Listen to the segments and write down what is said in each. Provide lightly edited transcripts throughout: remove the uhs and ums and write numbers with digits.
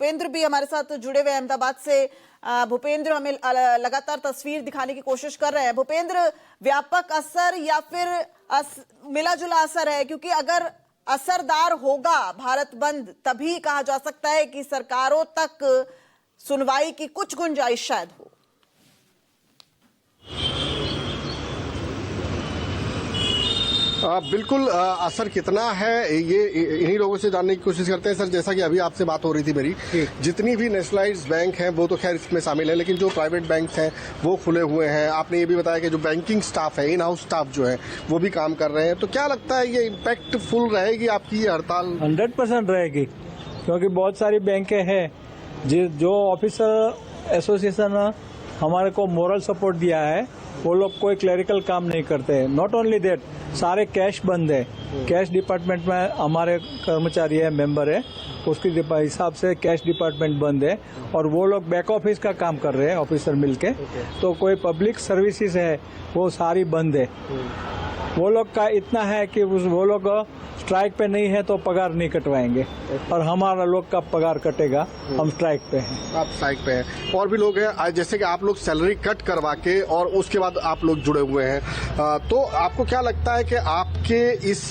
भूपेंद्र भी हमारे साथ जुड़े हुए अहमदाबाद से। भूपेंद्र हमें लगातार तस्वीर दिखाने की कोशिश कर रहे हैं। भूपेंद्र, व्यापक असर या फिर मिला जुला असर है? क्योंकि अगर असरदार होगा भारत बंद तभी कहा जा सकता है कि सरकारों तक सुनवाई की कुछ गुंजाइश शायद हो। बिल्कुल, असर कितना है ये इन्हीं लोगों से जानने की कोशिश करते हैं। सर, जैसा कि अभी आपसे बात हो रही थी मेरी, जितनी भी नेशनलाइज्ड बैंक हैं वो तो खैर इसमें शामिल है, लेकिन जो प्राइवेट बैंक हैं वो खुले हुए हैं। आपने ये भी बताया कि जो बैंकिंग स्टाफ है, इन हाउस स्टाफ जो है वो भी काम कर रहे हैं। तो क्या लगता है ये इम्पैक्टफुल रहेगी आपकी ये हड़ताल? 100% रहेगी, क्योंकि बहुत सारी बैंकें हैं जो ऑफिसर एसोसिएशन हमारे को मोरल सपोर्ट दिया है, वो लोग कोई क्लरिकल काम नहीं करते हैं। नॉट ओनली दैट, सारे कैश बंद है। कैश डिपार्टमेंट में हमारे कर्मचारी है, मेंबर है, उसके हिसाब से कैश डिपार्टमेंट बंद है और वो लोग बैक ऑफिस का काम कर रहे हैं ऑफिसर मिलके। तो कोई पब्लिक सर्विसेज है वो सारी बंद है। वो लोग का इतना है कि वो लोग स्ट्राइक पे नहीं है तो पगार नहीं कटवाएंगे और हमारा लोग का पगार कटेगा। हम स्ट्राइक पे हैं। आप स्ट्राइक पे हैं। और भी लोग हैं, जैसे कि आप लोग सैलरी कट करवा के और उसके बाद आप लोग जुड़े हुए हैं, तो आपको क्या लगता है कि आपके इस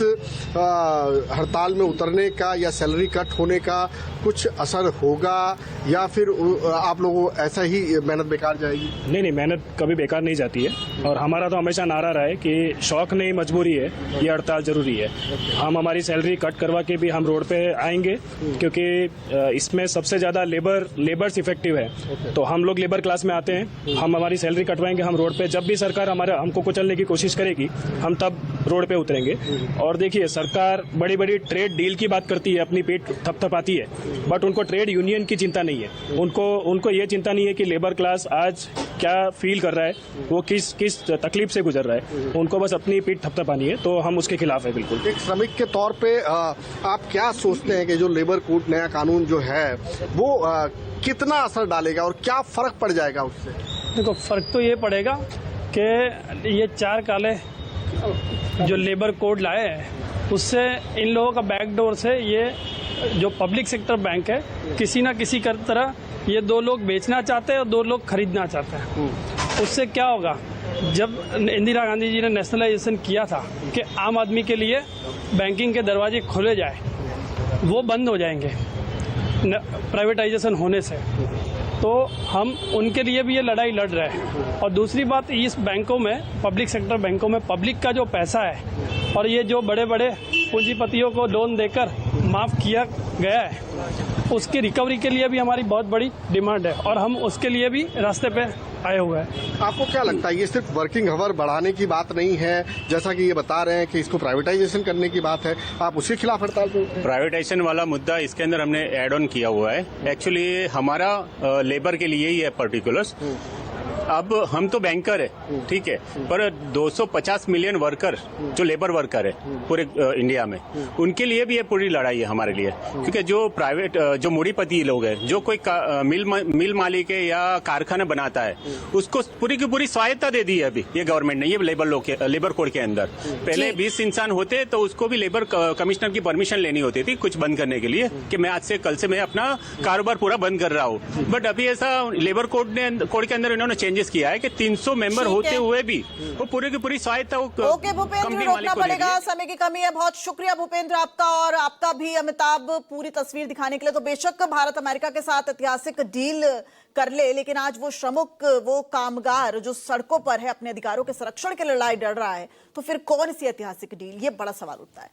हड़ताल में उतरने का या सैलरी कट होने का कुछ असर होगा या फिर आप लोगों ऐसा ही मेहनत बेकार जाएगी? नहीं, मेहनत कभी बेकार नहीं जाती है और हमारा तो हमेशा नारा रहा है कि शौक नहीं मजबूरी है, ये हड़ताल जरूरी है। हम हमारी सैलरी कट करवा के भी हम रोड पे आएंगे, क्योंकि इसमें सबसे ज्यादा लेबर्स इफेक्टिव है। तो हम लोग लेबर क्लास में आते हैं, हम हमारी सैलरी कटवाएंगे, हम रोड पे जब भी सरकार हमको कुचलने की कोशिश करेगी हम तब रोड पे उतरेंगे। और देखिए, सरकार बड़ी बड़ी ट्रेड डील की बात करती है, अपनी पेट थपथपाती है, बट उनको ट्रेड यूनियन की चिंता नहीं है। उनको ये चिंता नहीं है कि लेबर क्लास आज क्या फील कर रहा है, वो किस तकलीफ से गुजर रहा है। उनको बस अपनी पीठ थपथपानी है, तो हम उसके खिलाफ है बिल्कुल। एक श्रमिक के तौर पे आप क्या सोचते हैं कि जो लेबर कोड नया कानून जो है वो कितना असर डालेगा और क्या फर्क पड़ जाएगा उससे? देखो, फर्क तो ये पड़ेगा कि ये 4 काले जो लेबर कोड लाए हैं उससे इन लोगों का बैकडोर से ये जो पब्लिक सेक्टर बैंक है किसी ना किसी तरह ये 2 लोग बेचना चाहते हैं और 2 लोग खरीदना चाहते हैं। उससे क्या होगा, जब इंदिरा गांधी जी ने नेशनलाइजेशन किया था कि आम आदमी के लिए बैंकिंग के दरवाजे खोले जाए, वो बंद हो जाएंगे प्राइवेटाइजेशन होने से। तो हम उनके लिए भी ये लड़ाई लड़ रहे हैं। और दूसरी बात, इस बैंकों में, पब्लिक सेक्टर बैंकों में पब्लिक का जो पैसा है और ये जो बड़े बड़े पूंजीपतियों को लोन देकर माफ किया गया है, उसकी रिकवरी के लिए भी हमारी बहुत बड़ी डिमांड है और हम उसके लिए भी रास्ते पे आए हुए हैं। आपको क्या लगता है, ये सिर्फ वर्किंग आवर बढ़ाने की बात नहीं है, जैसा कि ये बता रहे हैं कि इसको प्राइवेटाइजेशन करने की बात है, आप उसके खिलाफ हड़ताल पे? प्राइवेटाइजेशन वाला मुद्दा इसके अंदर हमने एड ऑन किया हुआ है। एक्चुअली हमारा लेबर के लिए ही है पर्टिकुलर्स। अब हम तो बैंकर है, ठीक है, पर 250 मिलियन वर्कर जो लेबर वर्कर है पूरे इंडिया में, उनके लिए भी ये पूरी लड़ाई है हमारे लिए। क्योंकि जो प्राइवेट जो मूढ़ीपति लोग हैं, जो कोई मिल मालिक है या कारखाना बनाता है, उसको पूरी की पूरी स्वायत्ता दे दी है अभी ये गवर्नमेंट ने, ये लेबर कोड के अंदर। पहले 20 इंसान होते तो उसको भी लेबर कमिश्नर की परमिशन लेनी होती थी कुछ बंद करने के लिए, कि मैं आज से कल से मैं अपना कारोबार पूरा बंद कर रहा हूँ। बट अभी ऐसा लेबर कोड के अंदर इन्होंने चेंजेस किया है कि 300 मेंबर होते हुए भी वो पूरी की पूरी स्वायत्ता। ओके भूपेंद्र, रोकना पड़ेगा, समय की कमी है। बहुत शुक्रिया भूपेंद्र आपका, और आपका भी अमिताभ, पूरी तस्वीर दिखाने के लिए। तो बेशक भारत अमेरिका के साथ ऐतिहासिक डील कर ले, लेकिन आज वो श्रमिक, वो कामगार जो सड़कों पर है अपने अधिकारों के संरक्षण के लिए लड़ाई लड़ रहा है, तो फिर कौन सी ऐतिहासिक डील, ये बड़ा सवाल उठता है।